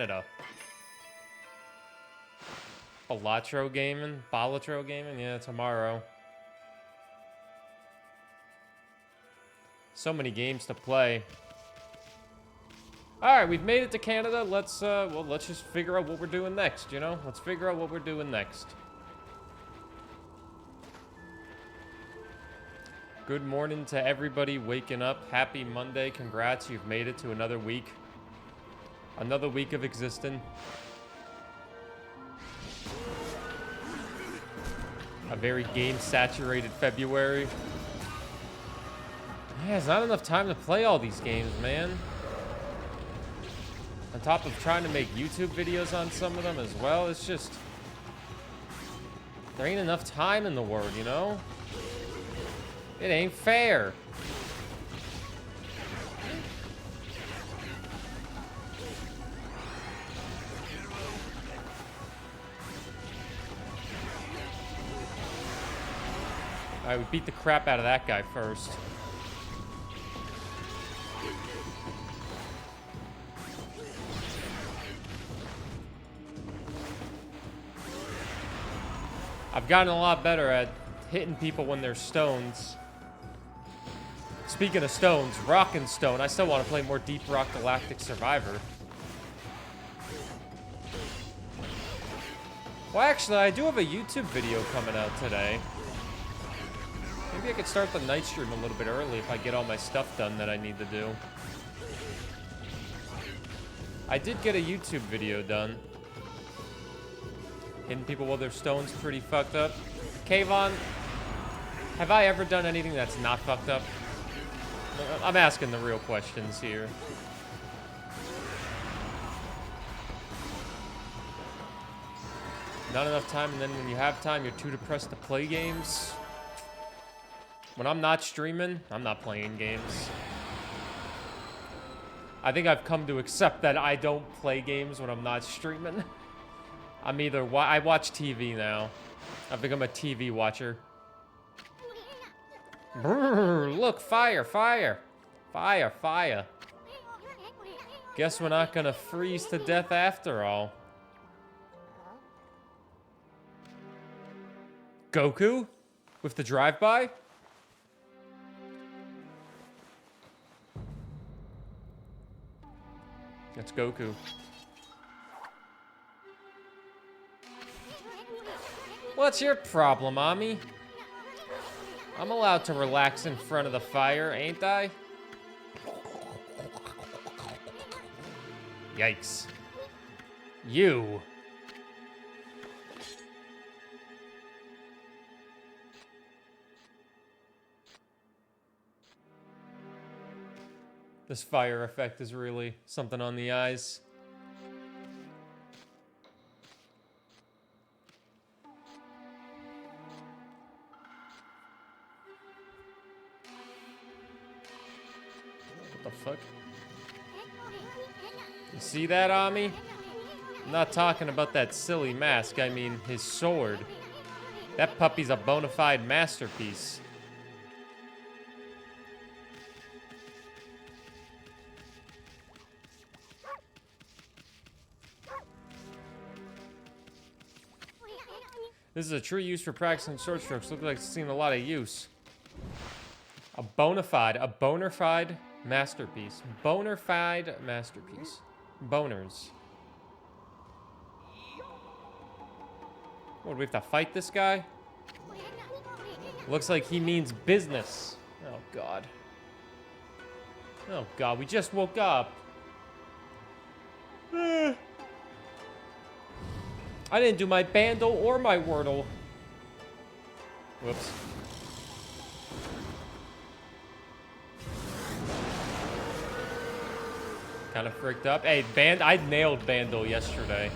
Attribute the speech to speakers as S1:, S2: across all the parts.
S1: Canada. Balatro gaming? Yeah, tomorrow. So many games to play. Alright, we've made it to Canada. Let's just figure out what we're doing next, you know? Let's figure out what we're doing next. Good morning to everybody waking up. Happy Monday. Congrats, you've made it to another week. Another week of existing. A very game-saturated February. Yeah, it's not enough time to play all these games, man. On top of trying to make YouTube videos on some of them as well, it's just... there ain't enough time in the world, you know? It ain't fair. Alright, we beat the crap out of that guy first. I've gotten a lot better at hitting people when they're stones. Speaking of stones, Rock and Stone. I still want to play more Deep Rock Galactic Survivor. Well, actually, I do have a YouTube video coming out today. Maybe I could start the night stream a little bit early if I get all my stuff done that I need to do. I did get a YouTube video done. Hitting people while they're stones pretty fucked up. Kayvon, have I ever done anything that's not fucked up? I'm asking the real questions here. Not enough time, and then when you have time, you're too depressed to play games. When I'm not streaming, I'm not playing games. I think I've come to accept that I don't play games when I'm not streaming. I'm either... I watch TV now. I've become a TV watcher. Brrr, look, fire, fire. Fire, fire. Guess we're not gonna freeze to death after all. Goku? With the drive-by? That's Goku. What's your problem, Ami? I'm allowed to relax in front of the fire, ain't I? Yikes. You. This fire effect is really something on the eyes. What the fuck? You see that, Ami? I'm not talking about that silly mask, I mean his sword. That puppy's a bona fide masterpiece. This is a true use for practicing sword strokes. Looks like it's seen a lot of use. A bona fide masterpiece. Bona fide masterpiece. Boners. What, do we have to fight this guy? Looks like he means business. Oh, God. Oh, God, we just woke up. I didn't do my Bandle or my Wordle. Whoops. Kind of freaked up. Hey, I nailed Bandle yesterday.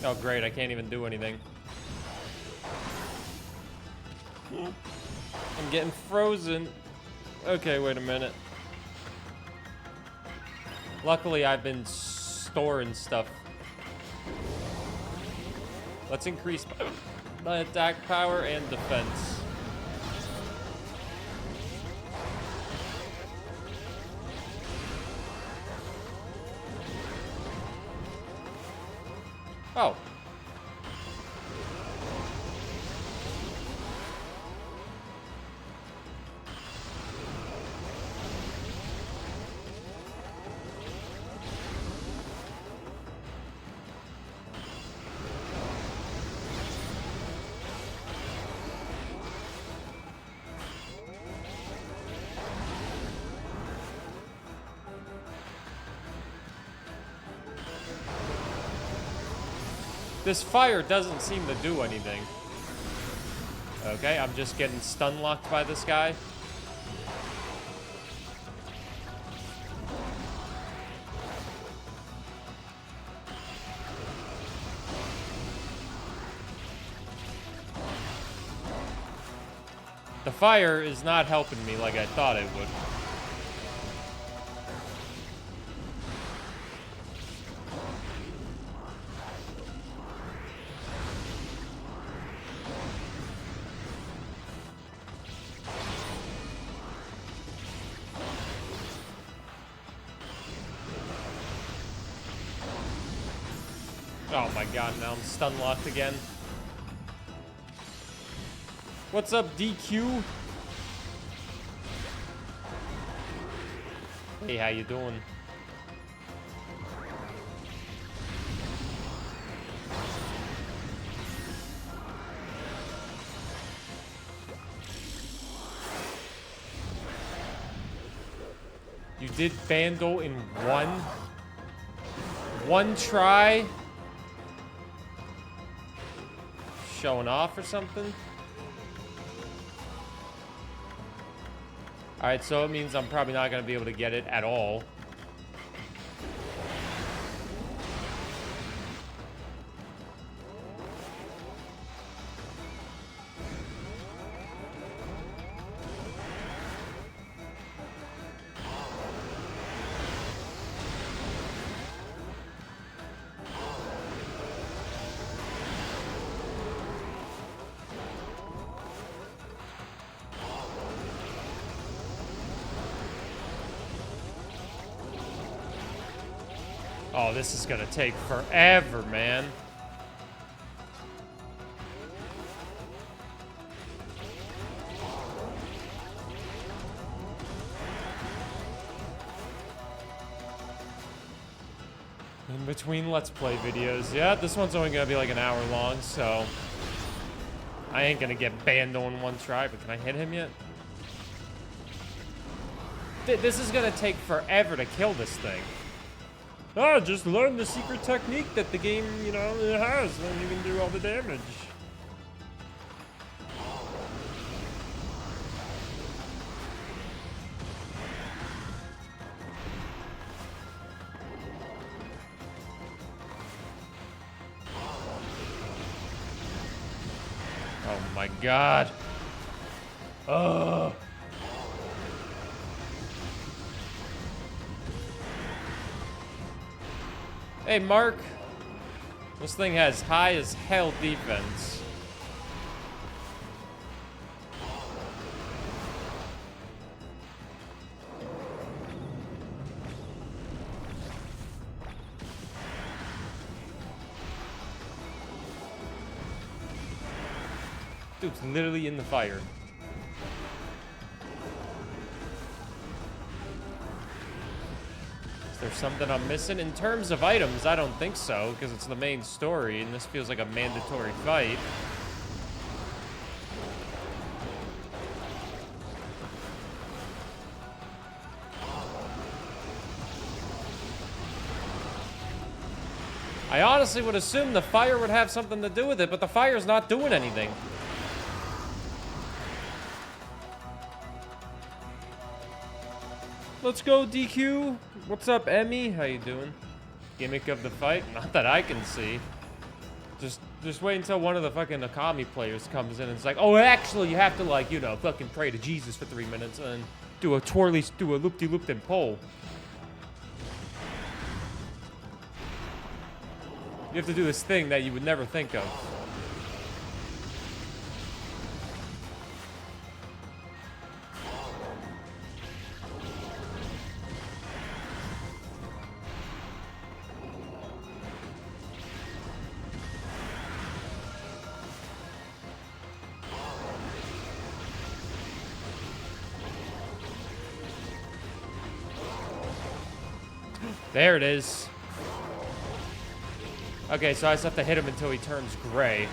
S1: Oh, great. I can't even do anything. I'm getting frozen. Okay, wait a minute. Luckily, I've been storing stuff. Let's increase my attack power and defense. Oh. This fire doesn't seem to do anything. Okay, I'm just getting stun locked by this guy. The fire is not helping me like I thought it would. Oh my god, now I'm stun locked again. What's up, DQ? Hey, how you doing? You did Vandal in one try? Showing off or something? Alright, so it means I'm probably not going to be able to get it at all. Oh, this is gonna take forever, man. In between Let's Play videos. Yeah, this one's only gonna be like an hour long, so I ain't gonna get banned on one try, but can I hit him yet? This is gonna take forever to kill this thing. Ah, just learn the secret technique that the game, you know, has, and you can do all the damage. Oh my god. Ugh. Hey, Mark. This thing has high as hell defense. Dude's literally in the fire. Is there something I'm missing? In terms of items, I don't think so, because it's the main story, and this feels like a mandatory fight. I honestly would assume the fire would have something to do with it, but the fire's not doing anything. Let's go, DQ. What's up, Emmy? How you doing? Gimmick of the fight? Not that I can see. Just wait until one of the fucking Okami players comes in and it's like, oh, actually, you have to, like, you know, fucking pray to Jesus for 3 minutes and then do a loop-de-loop then pull. You have to do this thing that you would never think of. There it is. Okay, so I just have to hit him until he turns gray.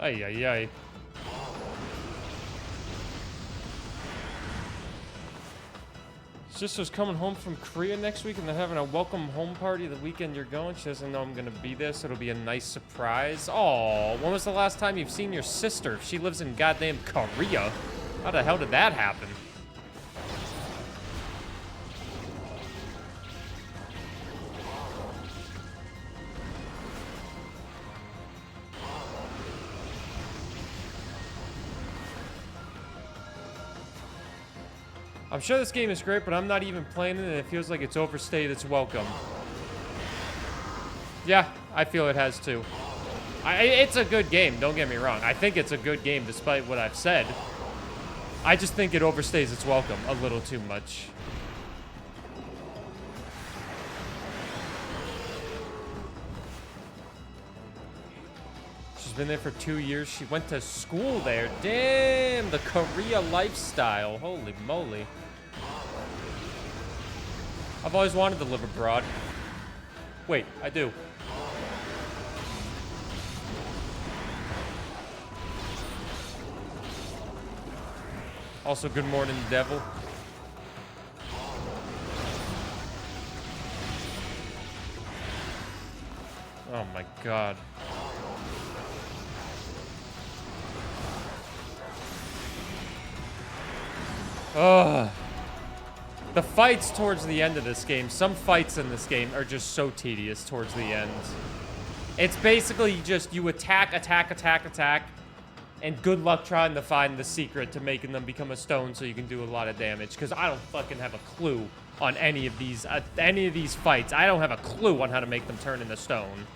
S1: Ay, ay, ay. Sister's coming home from Korea next week, and they're having a welcome home party the weekend you're going. She doesn't know I'm gonna be there, so it'll be a nice surprise. Aw, when was the last time you've seen your sister? She lives in goddamn Korea. How the hell did that happen? I'm sure this game is great, but I'm not even playing it, and it feels like it's overstayed its welcome. Yeah, I feel it has too. It's a good game, don't get me wrong. I think it's a good game despite what I've said. I just think it overstays its welcome a little too much. She's been there for 2 years. She went to school there. Damn, the Korea lifestyle. Holy moly. I've always wanted to live abroad. Wait, I do. Also, good morning, devil. Oh my god. Ugh. The fights towards the end of this game, some fights in this game are just so tedious towards the end. It's basically just you attack, and good luck trying to find the secret to making them become a stone so you can do a lot of damage. Because I don't fucking have a clue on any of these fights. I don't have a clue on how to make them turn into stone.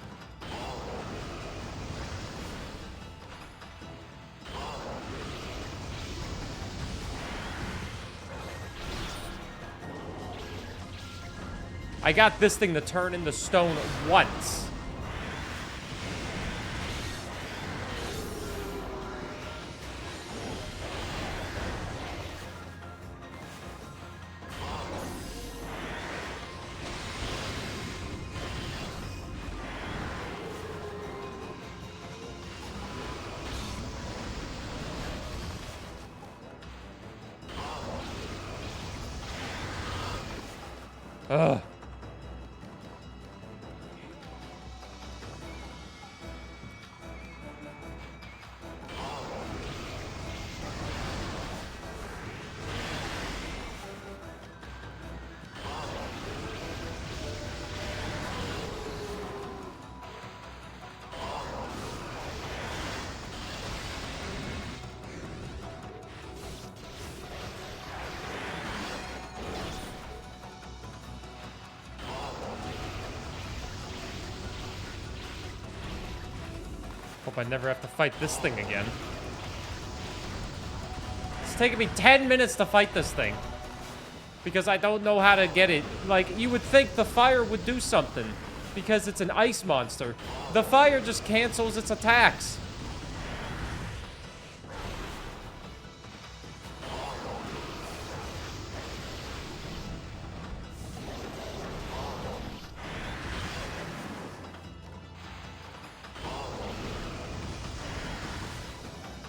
S1: I got this thing to turn into stone once. Ugh. Hope I never have to fight this thing again. It's taking me 10 minutes to fight this thing. Because I don't know how to get it. Like, you would think the fire would do something. Because it's an ice monster. The fire just cancels its attacks.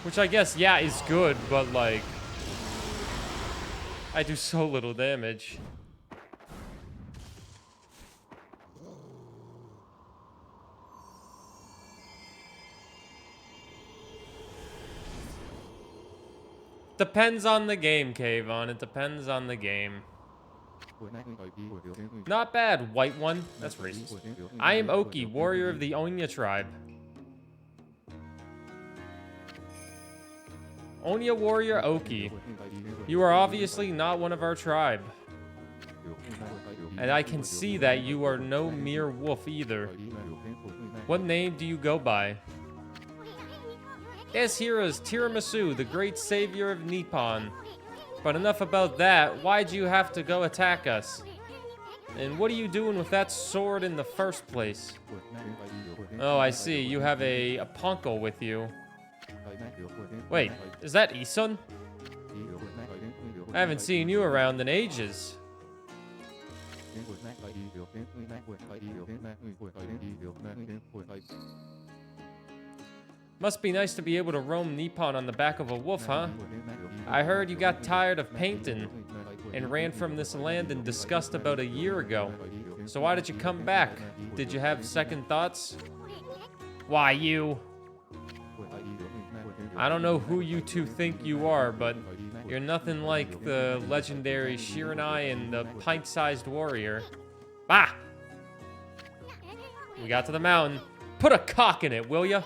S1: Which I guess, yeah, is good, but like... I do so little damage. Depends on the game, Kayvon. It depends on the game. Not bad, white one. That's racist. I am Oki, warrior of the Onya tribe. Onya warrior Oki. You are obviously not one of our tribe. And I can see that you are no mere wolf either. What name do you go by? Yes, here is Tiramisu, the great savior of Nippon. But enough about that. Why'd you have to go attack us? And what are you doing with that sword in the first place? Oh, I see. You have a punkle with you. Wait, is that Isun? I haven't seen you around in ages. Must be nice to be able to roam Nippon on the back of a wolf, huh? I heard you got tired of painting and ran from this land in disgust about a year ago. So why did you come back? Did you have second thoughts? Why, you... I don't know who you two think you are, but you're nothing like the legendary Shiranai and the pint-sized warrior. Bah! We got to the mountain. Put a cock in it, will ya?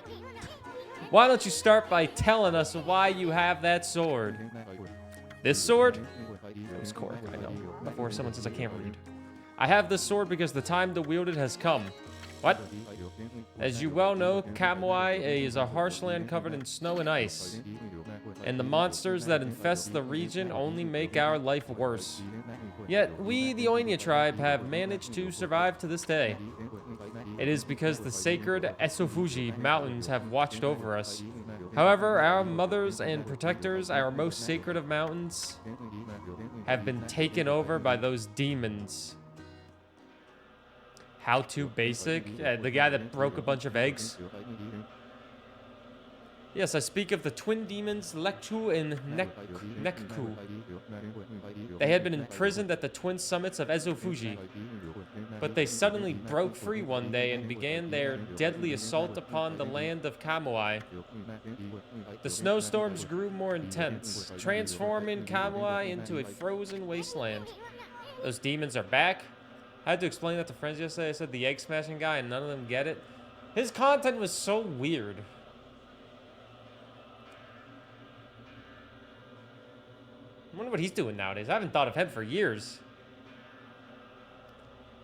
S1: Why don't you start by telling us why you have that sword? This sword? It was Cork, I know. Before someone says I can't read. I have this sword because the time to wield it has come. What? As you well know, Kamui is a harsh land covered in snow and ice. And the monsters that infest the region only make our life worse. Yet, we, the Onya tribe, have managed to survive to this day. It is because the sacred Esofuji mountains have watched over us. However, our mothers and protectors, our most sacred of mountains, have been taken over by those demons. How to basic? The guy that broke a bunch of eggs? Yes, I speak of the twin demons Lektu and Nekku. They had been imprisoned at the twin summits of Ezofuji, but they suddenly broke free one day and began their deadly assault upon the land of Kamui. The snowstorms grew more intense, transforming Kamui into a frozen wasteland. Those demons are back. I had to explain that to friends yesterday. I said the egg smashing guy and none of them get it. His content was so weird. I wonder what he's doing nowadays. I haven't thought of him for years.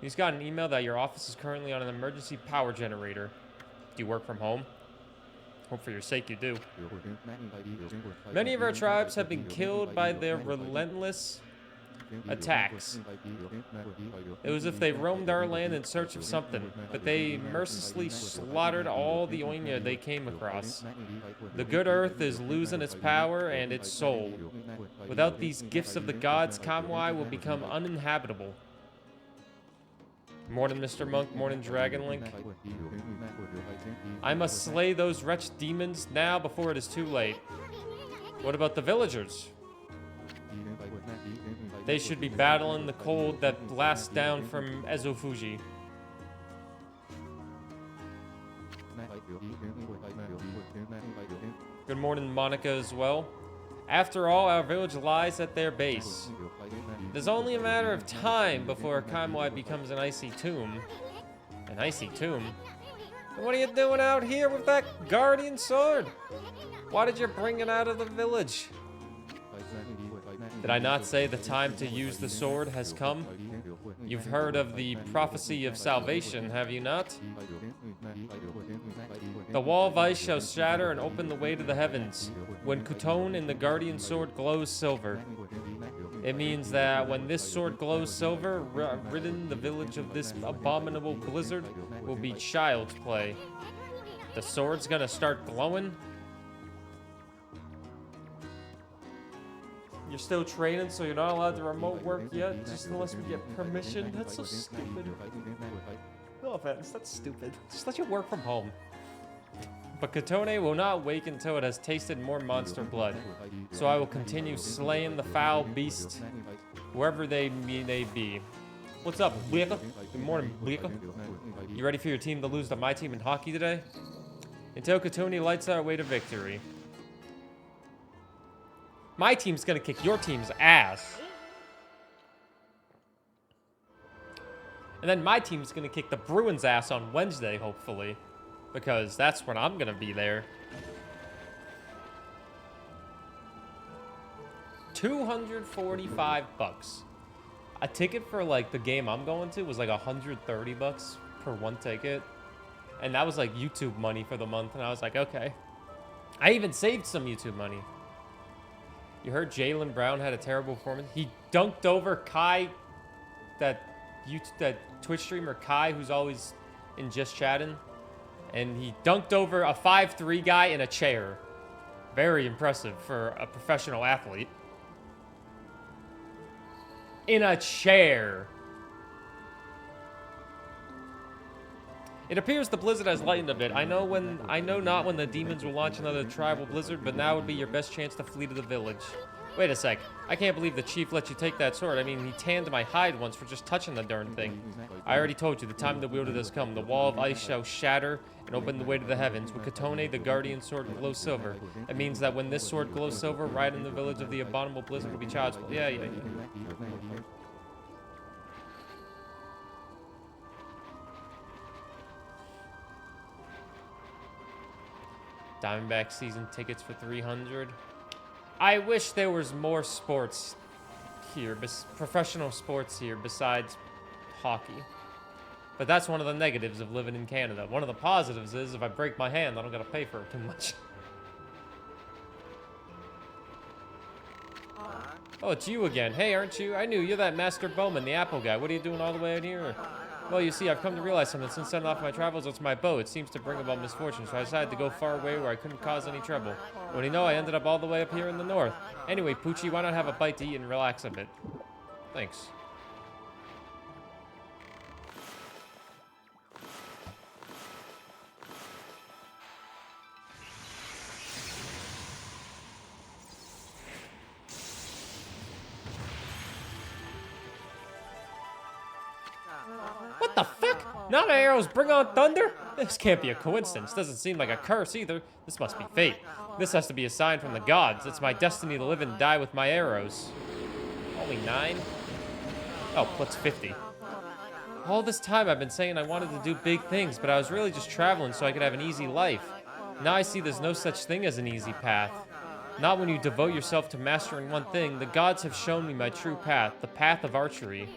S1: He's got an email that your office is currently on an emergency power generator. Do you work from home? Hope for your sake you do. Many of our tribes have been killed by their relentless attacks. It was as if they roamed our land in search of something, but they mercilessly slaughtered all the Onya they came across. The good earth is losing its power and its soul. Without these gifts of the gods, Kamui will become uninhabitable. Morning, Mr. Monk. Morning, Dragon Link. I must slay those wretched demons now before it is too late. What about the villagers? They should be battling the cold that blasts down from Ezofuji. Good morning, Monica, as well. After all, our village lies at their base. It is only a matter of time before Kamui becomes an icy tomb. An icy tomb? And what are you doing out here with that guardian sword? Why did you bring it out of the village? Did I not say the time to use the sword has come? You've heard of the prophecy of salvation, have you not? The wall of ice shall shatter and open the way to the heavens. When Kutone and the Guardian Sword glows silver. It means that when this sword glows silver, ridden the village of this abominable blizzard will be child's play. The sword's gonna start glowing? You're still training, so you're not allowed to remote work yet, just unless we get permission? That's so stupid. No offense, that's stupid. Just let you work from home. But Kutone will not wake until it has tasted more monster blood. So I will continue slaying the foul beast, wherever they may be. What's up, Blika? Good morning, Blika. You ready for your team to lose to my team in hockey today? Until Kutone lights our way to victory. My team's gonna kick your team's ass. And then my team's gonna kick the Bruins' ass on Wednesday, hopefully. Because that's when I'm gonna be there. 245 bucks. A ticket for like the game I'm going to was like 130 bucks for one ticket. And that was like YouTube money for the month. And I was like, okay. I even saved some YouTube money. You heard Jaylen Brown had a terrible performance? He dunked over Kai, that Twitch streamer Kai, who's always in Just Chatting. And he dunked over a 5'3" guy in a chair. Very impressive for a professional athlete. In a chair. It appears the blizzard has lightened a bit. I know not when the demons will launch another tribal blizzard, but now would be your best chance to flee to the village. Wait a sec. I can't believe the chief let you take that sword. I mean, he tanned my hide once for just touching the darn thing. I already told you, the time the wielder has come. The wall of ice shall shatter and open the way to the heavens. With Kutone, the guardian sword glows silver. It means that when this sword glows silver, right in the village of the abominable blizzard will be child's play. Yeah. Diamondback season tickets for 300. I wish there was more sports here, professional sports here besides hockey. But that's one of the negatives of living in Canada. One of the positives is if I break my hand, I don't gotta pay for it too much. Oh, it's you again. Hey, aren't you? I knew you're that Master Bowman, the Apple guy. What are you doing all the way out here? Well, you see, I've come to realize something. Since setting off my travels, it's my bow. It seems to bring about misfortune, so I decided to go far away where I couldn't cause any trouble. When you know, I ended up all the way up here in the north. Anyway, Poochie, why not have a bite to eat and relax a bit? Thanks. What the fuck? Not arrows bring on thunder? This can't be a coincidence. Doesn't seem like a curse either. This must be fate. This has to be a sign from the gods. It's my destiny to live and die with my arrows. Only 9? Oh, plus 50. All this time I've been saying I wanted to do big things, but I was really just traveling so I could have an easy life. Now I see there's no such thing as an easy path. Not when you devote yourself to mastering one thing. The gods have shown me my true path, the path of archery.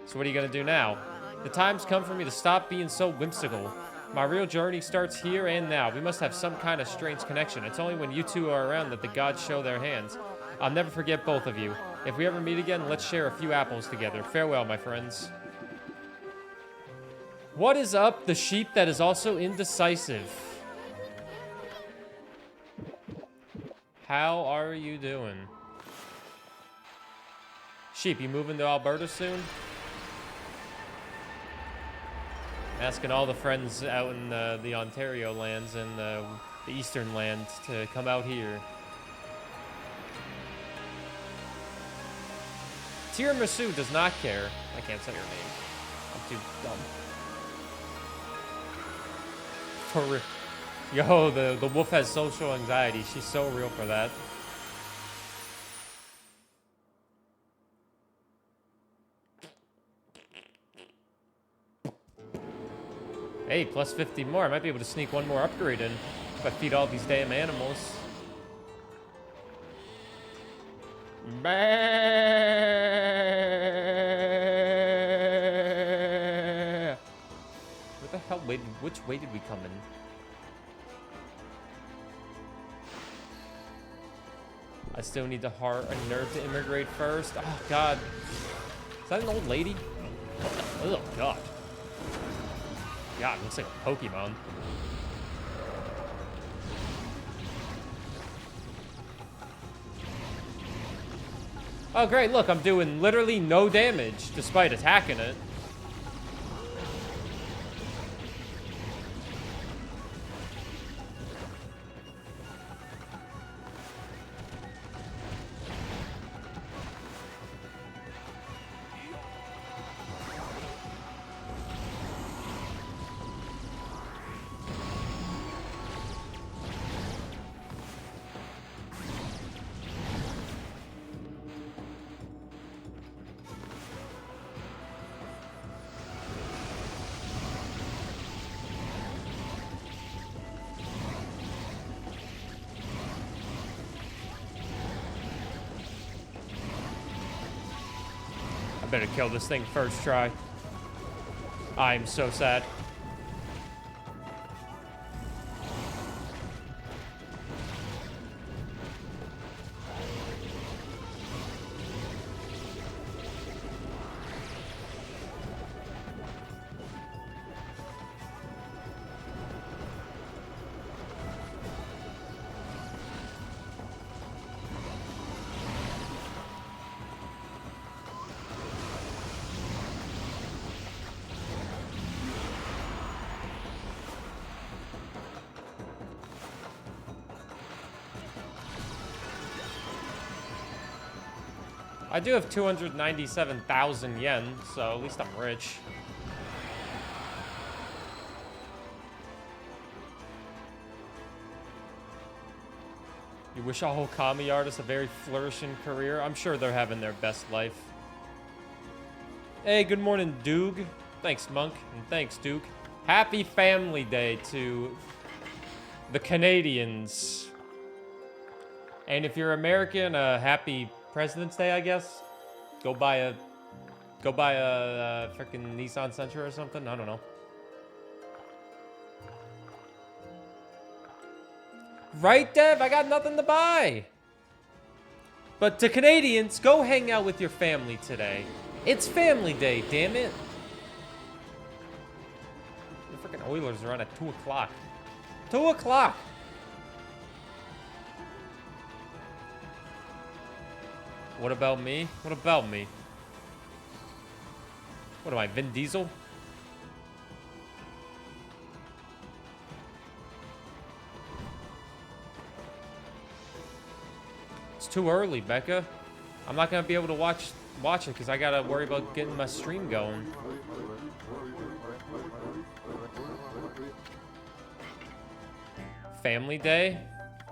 S1: So what are you gonna do now? The time's come for me to stop being so whimsical. My real journey starts here and now. We must have some kind of strange connection. It's only when you two are around that the gods show their hands. I'll never forget both of you. If we ever meet again, let's share a few apples together. Farewell, my friends. What is up, the sheep that is also indecisive? How are you doing? Sheep, you moving to Alberta soon? Asking all the friends out in the Ontario lands and the Eastern land to come out here. Tiramisu does not care. I can't say your name. I'm too dumb. For real. Yo, the wolf has social anxiety. She's so real for that. Hey, plus 50 more. I might be able to sneak one more upgrade in if I feed all these damn animals. Bah. Where the hell? Which way did we come in? I still need a nerd to immigrate first. Oh, God. Is that an old lady? Oh, God. God, it looks like a Pokemon. Oh, great. Look, I'm doing literally no damage despite attacking it. I better kill this thing first try. I'm so sad. I do have 297,000 yen, so at least I'm rich. You wish all Okami artists a very flourishing career? I'm sure they're having their best life. Hey, good morning, Doog. Thanks, Monk, and thanks, Duke. Happy Family Day to the Canadians. And if you're American, happy President's Day, I guess. Go buy a freaking Nissan Sentra or something. I don't know. Right, Dev? I got nothing to buy. But to Canadians, go hang out with your family today. It's Family Day, damn it. The freaking Oilers are on at 2 o'clock. 2 o'clock. What about me? What about me? What am I, Vin Diesel? It's too early, Becca. I'm not gonna be able to watch it because I gotta worry about getting my stream going. Family Day?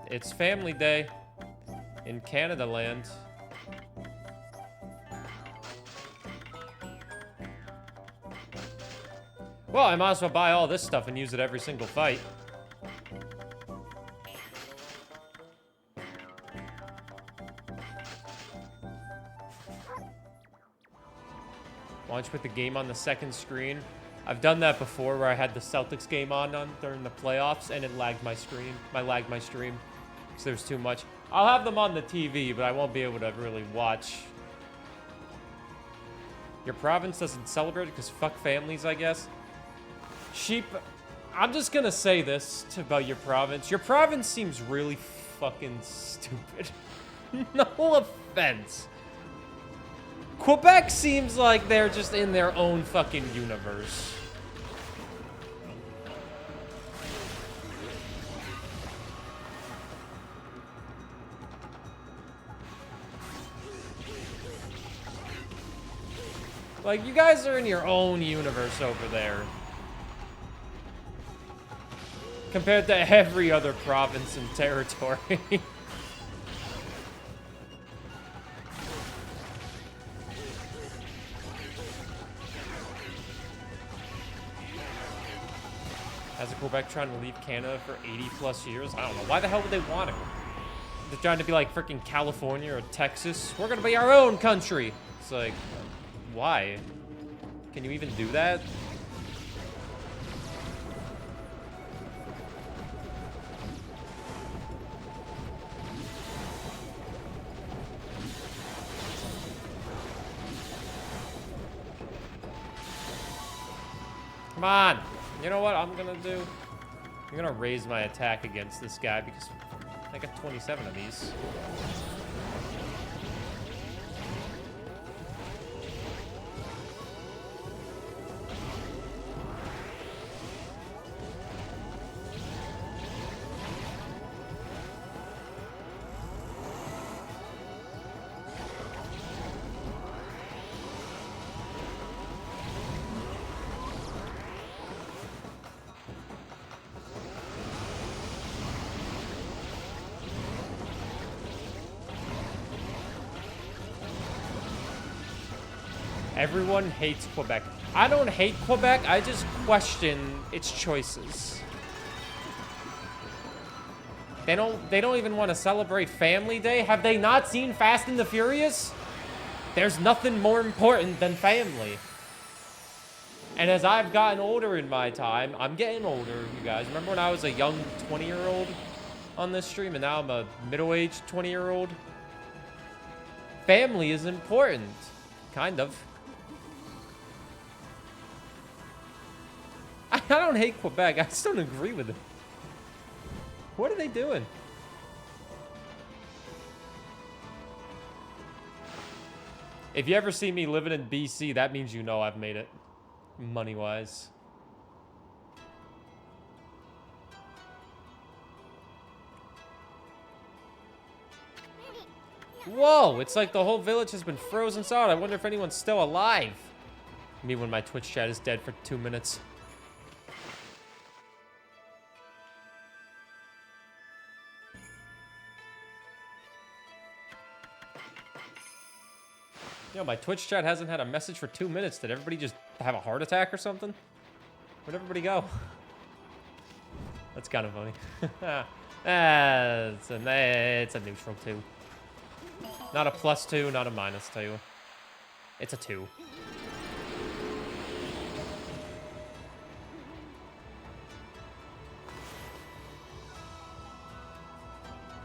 S1: It's Family Day in Canada land. Well, I might as well buy all this stuff and use it every single fight. Why don't you put the game on the second screen? I've done that before where I had the Celtics game on during the playoffs and it lagged my screen. I lagged my stream because there's too much. I'll have them on the TV, but I won't be able to really watch. Your province doesn't celebrate it because fuck families, I guess. Sheep, I'm just gonna say this about your province. Your province seems really fucking stupid. No offense. Quebec seems like they're just in their own fucking universe. Like, you guys are in your own universe over there. Compared to every other province and territory. Has Quebec trying to leave Canada for 80 plus years? I don't know. Why the hell would they want to? They're trying to be like freaking California or Texas. We're gonna be our own country. It's like, why? Can you even do that? on. You know what I'm gonna do? I'm gonna raise my attack against this guy because I got 27 of these. Everyone hates Quebec. I don't hate Quebec. I just question its choices. They don't even want to celebrate Family Day. Have they not seen Fast and the Furious? There's nothing more important than family. And as I've gotten older in my time, I'm getting older, you guys. Remember when I was a young 20-year-old on this stream and now I'm a middle-aged 20-year-old? Family is important. Kind of. I don't hate Quebec. I just don't agree with it. What are they doing? If you ever see me living in BC, that means you know I've made it. Money-wise. Whoa! It's like the whole village has been frozen solid. I wonder if anyone's still alive. Me when my Twitch chat is dead for 2 minutes. Yo, my Twitch chat hasn't had a message for 2 minutes. Did everybody just have a heart attack or something? Where'd everybody go? That's kind of funny. It's a neutral 2. Not a +2, not a -2. It's a 2.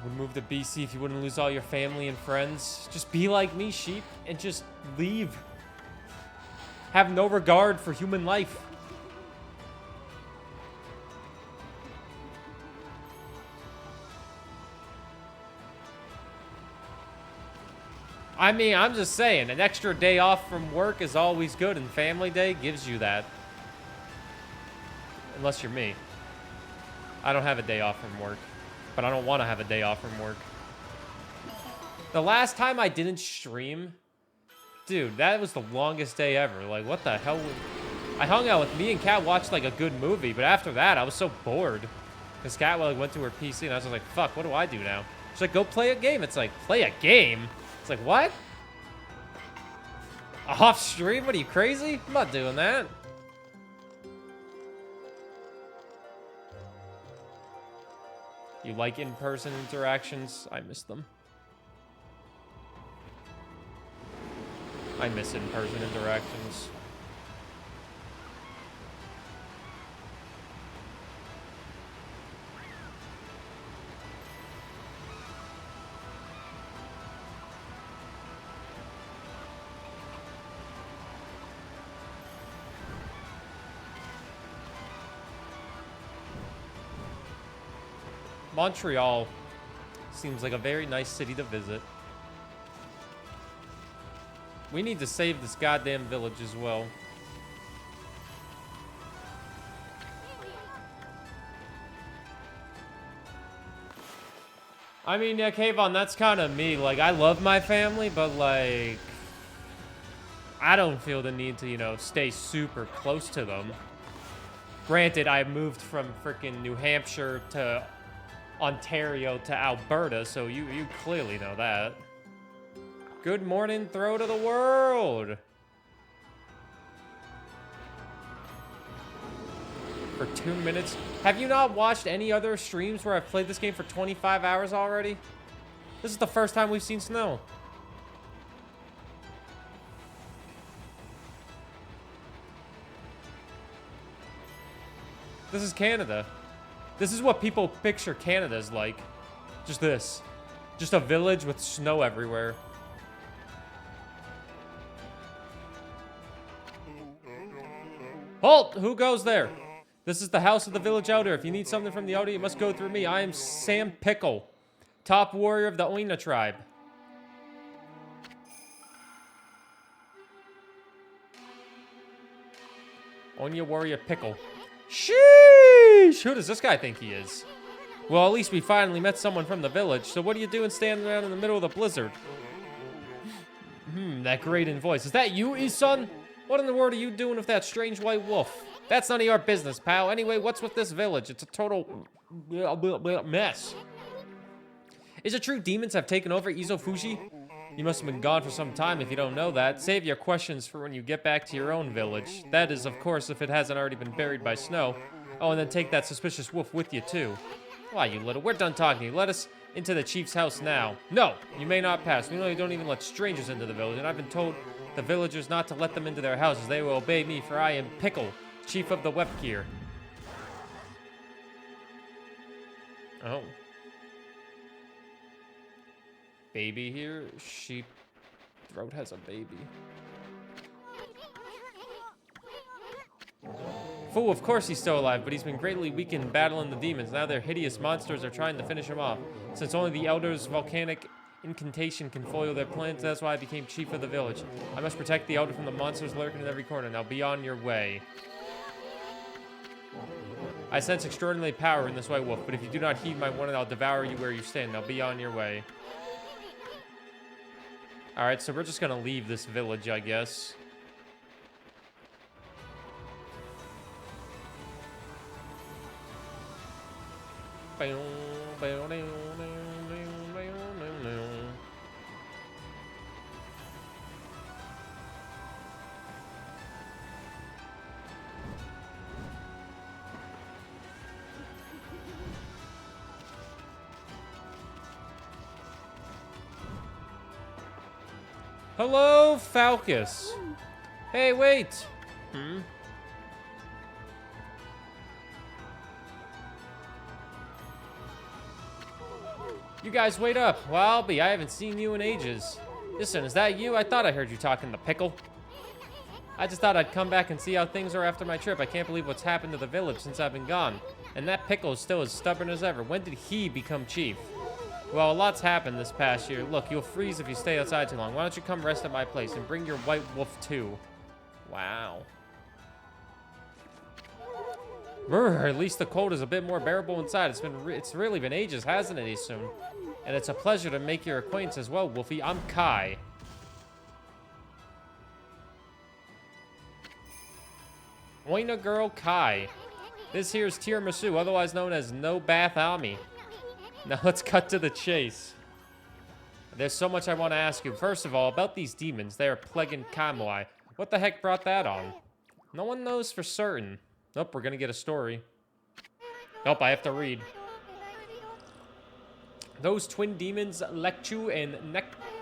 S1: Would move to BC if you wouldn't lose all your family and friends. Just be like me, sheep, and just leave. Have no regard for human life. I mean, I'm just saying, an extra day off from work is always good, and Family Day gives you that. Unless you're me. I don't have a day off from work. But I don't want to have a day off from work. The last time I didn't stream, dude, that was the longest day ever. Like, what the hell? I hung out with me and Kat, watched like a good movie, but after that, I was so bored. Because Kat like, went to her PC, and I was just like, fuck, what do I do now? She's like, go play a game. It's like, play a game? It's like, what? Off stream? What are you, crazy? I'm not doing that. You like in-person interactions? I miss them. I miss in-person interactions. Montreal seems like a very nice city to visit. We need to save this goddamn village as well. I mean, yeah, Kayvon, that's kind of me. Like, I love my family, but, like, I don't feel the need to, you know, stay super close to them. Granted, I moved from freaking New Hampshire to Ontario to Alberta, so you clearly know that. Good morning, throw to the world! For 2 minutes. Have you not watched any other streams where I've played this game for 25 hours already? This is the first time we've seen snow. This is Canada. This is what people picture Canada's like. Just this. Just a village with snow everywhere. Halt! Who goes there? This is the house of the village elder. If you need something from the elder, you must go through me. I am Sam Pickle, top warrior of the Oina tribe. Oina warrior Pickle. Sheesh! Who does this guy think he is? Well, at least we finally met someone from the village. So what are you doing standing around in the middle of the blizzard? That grating voice. Is that you, Isun? What in the world are you doing with that strange white wolf? That's none of your business, pal. Anyway, what's with this village? It's a total mess. Is it true demons have taken over Izofuji? You must have been gone for some time if you don't know that. Save your questions for when you get back to your own village. That is, of course, if it hasn't already been buried by snow. Oh, and then take that suspicious wolf with you, too. Why, you little... We're done talking to you. Let us into the chief's house now. No, you may not pass. We know you don't even let strangers into the village, and I've been told the villagers not to let them into their houses. They will obey me, for I am Pickle, chief of the Webgear. Oh. Baby here. Sheep throat has a baby. Fool, of course he's still alive, but he's been greatly weakened battling the demons. Now their hideous monsters are trying to finish him off. Since only the Elder's volcanic incantation can foil their plans, that's why I became chief of the village. I must protect the Elder from the monsters lurking in every corner. Now be on your way. I sense extraordinary power in this white wolf, but if you do not heed my warning, I'll devour you where you stand. Now be on your way. Alright, so we're just gonna leave this village, I guess. Hello, Falcus. Hey, wait. You guys wait up. Well, I'll be. I haven't seen you in ages. Listen, is that you? I thought I heard you talking to Pickle. I just thought I'd come back and see how things are after my trip. I can't believe what's happened to the village since I've been gone. And that Pickle is still as stubborn as ever. When did he become chief? Well, a lot's happened this past year. Look, you'll freeze if you stay outside too long. Why don't you come rest at my place and bring your white wolf too? Wow. Burr, at least the cold is a bit more bearable inside. It's really been ages, hasn't it, Isun? And it's a pleasure to make your acquaintance as well, Wolfie. I'm Kai. Oina girl Kai. This here's Tiramisu, otherwise known as No Bath Ami. Now let's cut to the chase. There's so much I want to ask you. First of all, about these demons. They are plaguing Kamui. What the heck brought that on? No one knows for certain. Nope, we're gonna get a story. Nope, I have to read. Those twin demons, Lekchu and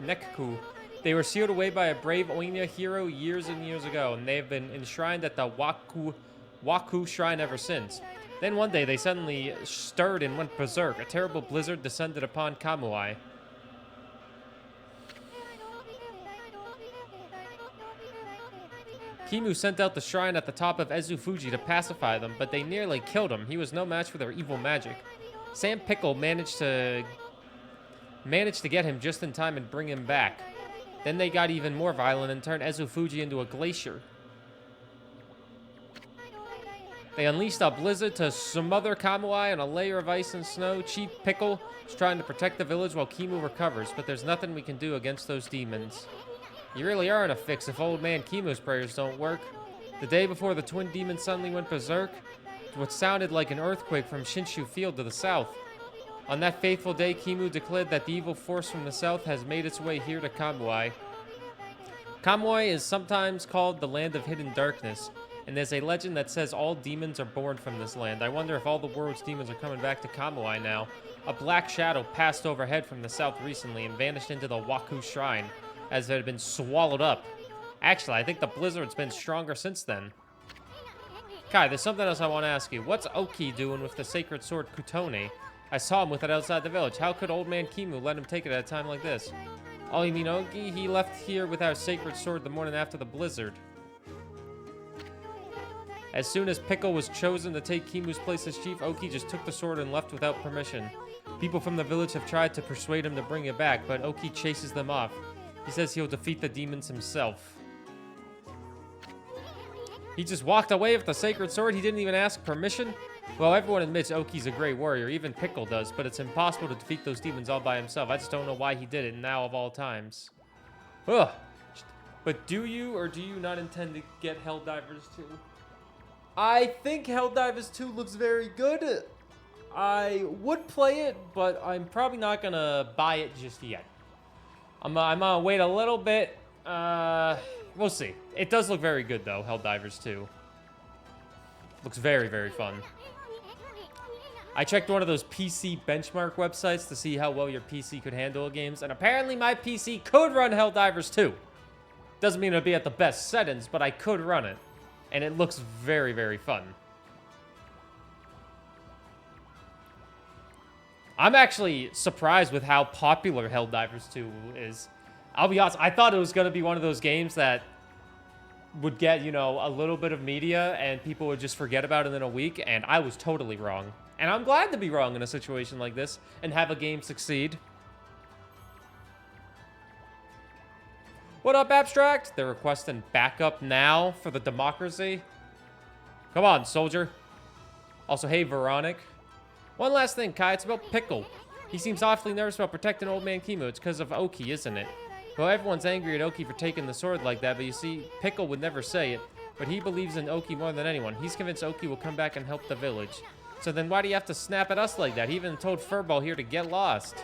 S1: Nekku, they were sealed away by a brave Oina hero years and years ago, and they have been enshrined at the Waku Shrine ever since. Then one day, they suddenly stirred and went berserk. A terrible blizzard descended upon Kamui. Kimu sent out the shrine at the top of Ezufuji to pacify them, but they nearly killed him. He was no match for their evil magic. Sam Pickle managed to get him just in time and bring him back. Then they got even more violent and turned Ezufuji into a glacier. They unleashed a blizzard to smother Kamui on a layer of ice and snow. Chief Pickle is trying to protect the village while Kimu recovers, but there's nothing we can do against those demons. You really are in a fix if old man Kimu's prayers don't work. The day before the twin demons suddenly went berserk, what sounded like an earthquake from Shinshu Field to the south. On that fateful day, Kimu declared that the evil force from the south has made its way here to Kamui. Kamui is sometimes called the Land of Hidden Darkness, and there's a legend that says all demons are born from this land. I wonder if all the world's demons are coming back to Kamui now. A black shadow passed overhead from the south recently and vanished into the Waku Shrine, as it had been swallowed up. Actually, I think the blizzard's been stronger since then. Kai, there's something else I want to ask you. What's Oki doing with the sacred sword Kutone? I saw him with it outside the village. How could old man Kimu let him take it at a time like this? Oh, you mean Oki? He left here with our sacred sword the morning after the blizzard. As soon as Pickle was chosen to take Kimu's place as chief, Oki just took the sword and left without permission. People from the village have tried to persuade him to bring it back, but Oki chases them off. He says he'll defeat the demons himself. He just walked away with the sacred sword. He didn't even ask permission. Well, everyone admits Oki's a great warrior. Even Pickle does, but it's impossible to defeat those demons all by himself. I just don't know why he did it now of all times. Ugh. But do you or do you not intend to get Helldivers 2? I think Helldivers 2 looks very good. I would play it, but I'm probably not gonna buy it just yet. I'm gonna wait a little bit. We'll see. It does look very good, though, Helldivers 2. Looks very, very fun. I checked one of those PC benchmark websites to see how well your PC could handle games, and apparently my PC could run Helldivers 2. Doesn't mean it'll be at the best settings, but I could run it. And it looks very, very fun. I'm actually surprised with how popular Helldivers 2 is. I'll be honest, I thought it was going to be one of those games that would get, you know, a little bit of media and people would just forget about it in a week, and I was totally wrong. And I'm glad to be wrong in a situation like this and have a game succeed. What up, Abstract? They're requesting backup now for the democracy. Come on, soldier. Also, hey, Veronic. One last thing, Kai. It's about Pickle. He seems awfully nervous about protecting old man Kimu. It's because of Oki, isn't it? Well, everyone's angry at Oki for taking the sword like that, but you see, Pickle would never say it. But he believes in Oki more than anyone. He's convinced Oki will come back and help the village. So then why do you have to snap at us like that? He even told Furball here to get lost.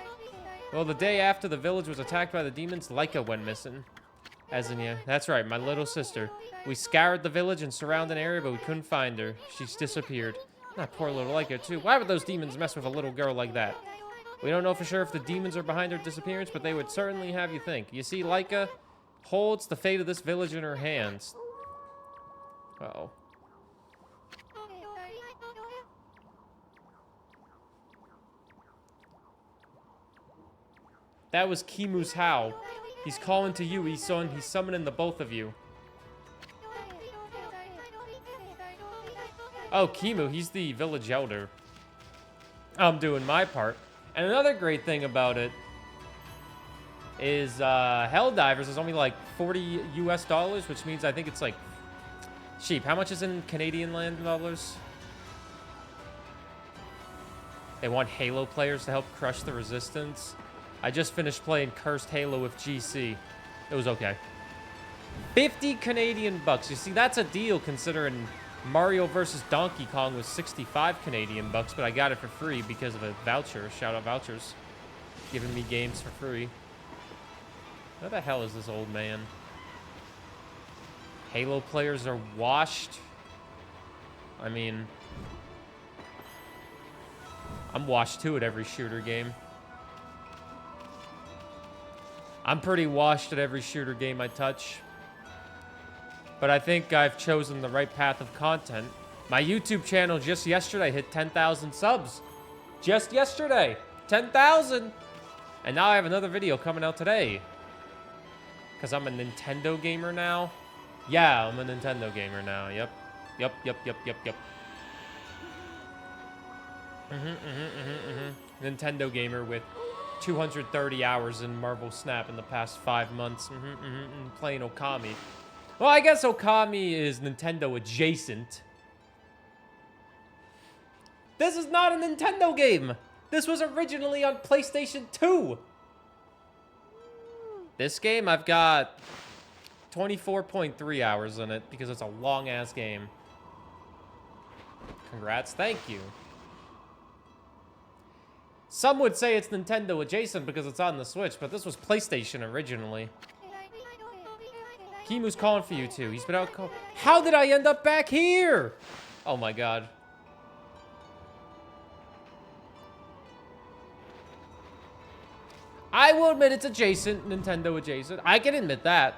S1: Well, the day after the village was attacked by the demons, Laika went missing. As in, yeah, that's right, my little sister. We scoured the village and surrounding area, but we couldn't find her. She's disappeared. That poor little Laika, too. Why would those demons mess with a little girl like that? We don't know for sure if the demons are behind her disappearance, but they would certainly have you think. You see, Laika holds the fate of this village in her hands. Uh-oh. That was Kimu's howl. He's calling to you, Ison. He's summoning the both of you. Oh, Kimu, he's the village elder. I'm doing my part. And another great thing about it is Helldivers is only like $40 US, which means I think it's like cheap. How much is in Canadian land dollars? They want Halo players to help crush the resistance. I just finished playing Cursed Halo with GC. It was okay. 50 Canadian bucks. You see, that's a deal considering Mario vs. Donkey Kong was 65 Canadian bucks, but I got it for free because of a voucher. Shout out vouchers. Giving me games for free. Where the hell is this old man? Halo players are washed. I mean, I'm washed too at every shooter game. I'm pretty washed at every shooter game I touch. But I think I've chosen the right path of content. My YouTube channel just yesterday hit 10,000 subs. Just yesterday. 10,000. And now I have another video coming out today. Because I'm a Nintendo gamer now. Yeah, I'm a Nintendo gamer now. Yep. Nintendo gamer with 230 hours in Marvel Snap in the past 5 months. Playing Okami. Well, I guess Okami is Nintendo adjacent. This is not a Nintendo game. This was originally on PlayStation 2. This game, I've got 24.3 hours in it because it's a long-ass game. Congrats. Thank you. Some would say it's Nintendo adjacent because it's on the Switch, but this was PlayStation originally. Kimu's calling for you too. He's been out calling. How did I end up back here? Oh my god. I will admit it's adjacent, Nintendo adjacent. I can admit that.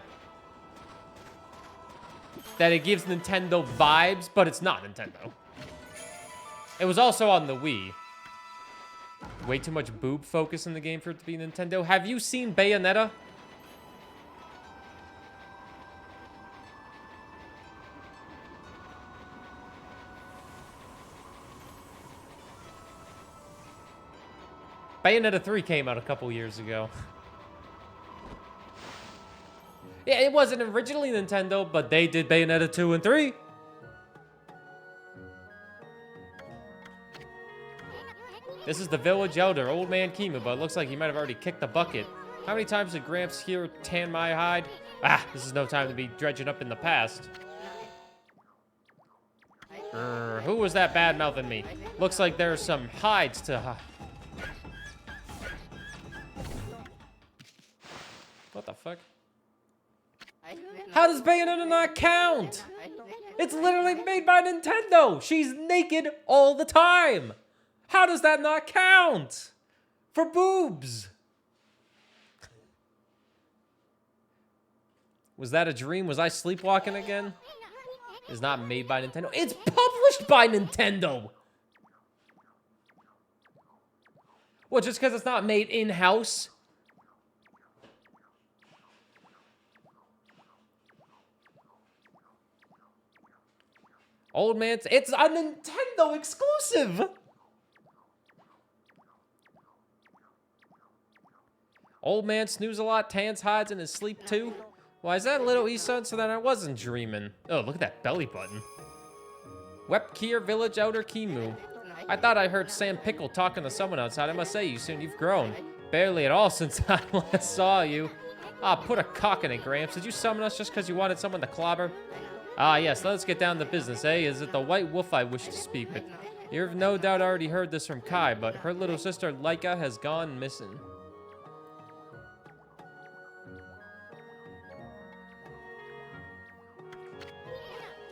S1: That it gives Nintendo vibes, but it's not Nintendo. It was also on the Wii. Way too much boob focus in the game for it to be Nintendo. Have you seen Bayonetta? Bayonetta 3 came out a couple years ago. Yeah, it wasn't originally Nintendo, but they did Bayonetta 2 and 3. This is the village elder, Old Man Kimu, but it looks like he might have already kicked the bucket. How many times did Gramps here tan my hide? Ah, this is no time to be dredging up in the past. Who was that bad-mouthing me? Looks like there's some hides to... What the fuck? How does Bayonetta not count? It's literally made by Nintendo. She's naked all the time. How does that not count? For boobs. Was that a dream? Was I sleepwalking again? It's not made by Nintendo. It's published by Nintendo. Well, just because it's not made in-house? Old man, it's a Nintendo exclusive. Old man snooze a lot, tans hides in his sleep too. Why is that a little Isan so that I wasn't dreaming? Oh, look at that belly button. Wepkir Village Elder Kimu. I thought I heard Sam Pickle talking to someone outside. I must say, you soon you've grown. Barely at all since I last saw you. Ah, put a cock in it, Gramps. Did you summon us just because you wanted someone to clobber? Ah, yes, let's get down to business, eh? Is it the white wolf I wish to speak with? You've no doubt already heard this from Kai, but her little sister Laika has gone missing.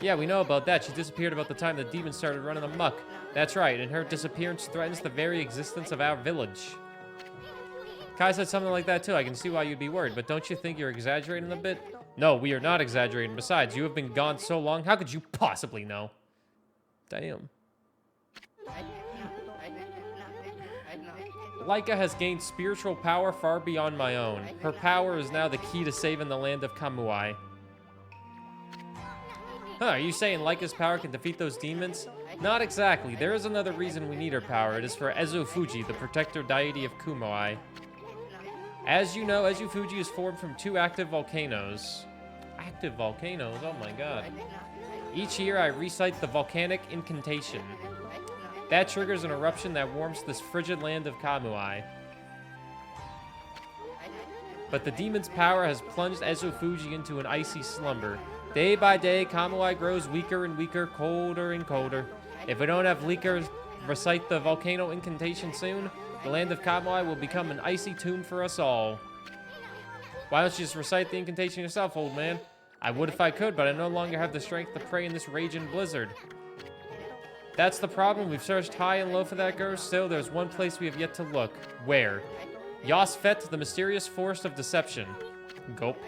S1: Yeah, we know about that. She disappeared about the time the demons started running amok. That's right, and her disappearance threatens the very existence of our village. Kai said something like that too. I can see why you'd be worried, but don't you think you're exaggerating a bit? No, we are not exaggerating. Besides, you have been gone so long. How could you possibly know? Damn. Laika has gained spiritual power far beyond my own. Her power is now the key to saving the land of Kamuai. Huh, are you saying Laika's power can defeat those demons? Not exactly. There is another reason we need her power. It is for Ezu Fuji, the protector deity of Kumoai. As you know, Ezu Fuji is formed from 2 active volcanoes. Active volcanoes? Oh my god. Each year I recite the volcanic incantation. That triggers an eruption that warms this frigid land of Kamuai. But the demon's power has plunged Ezu Fuji into an icy slumber. Day by day, Kamuai grows weaker and weaker, colder and colder. If we don't have Leaker recite the volcano incantation soon, the land of Kamuai will become an icy tomb for us all. Why don't you just recite the incantation yourself, old man? I would if I could, but I no longer have the strength to pray in this raging blizzard. That's the problem. We've searched high and low for that girl. Still, there's one place we have yet to look. Where? Yosfet, the mysterious forest of deception. Gulp.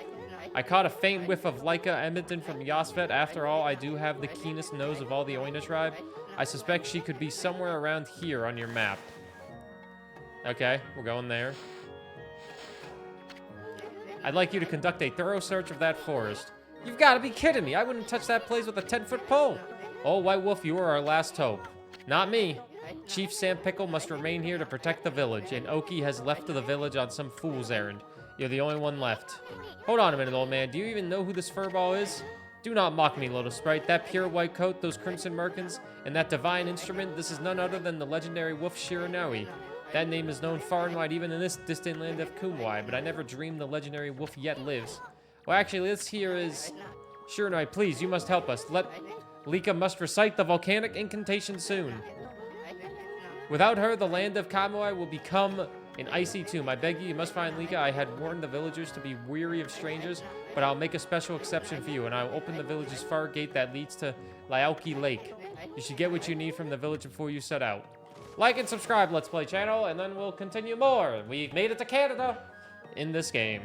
S1: I caught a faint whiff of Laika emitting from Yosfet. After all, I do have the keenest nose of all the Oina tribe. I suspect she could be somewhere around here on your map. Okay, we're going there. I'd like you to conduct a thorough search of that forest. You've got to be kidding me. I wouldn't touch that place with a 10-foot pole. Oh, White Wolf, you are our last hope. Not me. Chief Sam Pickle must remain here to protect the village, and Oki has left the village on some fool's errand. You're the only one left. Hold on a minute, old man. Do you even know who this furball is? Do not mock me, little sprite. That pure white coat, those crimson merkins, and that divine instrument, this is none other than the legendary wolf Shiranui. That name is known far and wide, even in this distant land of Kumwai, but I never dreamed the legendary wolf yet lives. Well, actually, this here is... Shiranui, please, you must help us. Lika must recite the volcanic incantation soon. Without her, the land of Kamuai will become an icy tomb. I beg you, you must find Lika. I had warned the villagers to be weary of strangers, but I'll make a special exception for you, and I'll open the village's far gate that leads to Laoki Lake. You should get what you need from the village before you set out. Like and subscribe, Let's Play channel, and then we'll continue more. We made it to Canada in this game.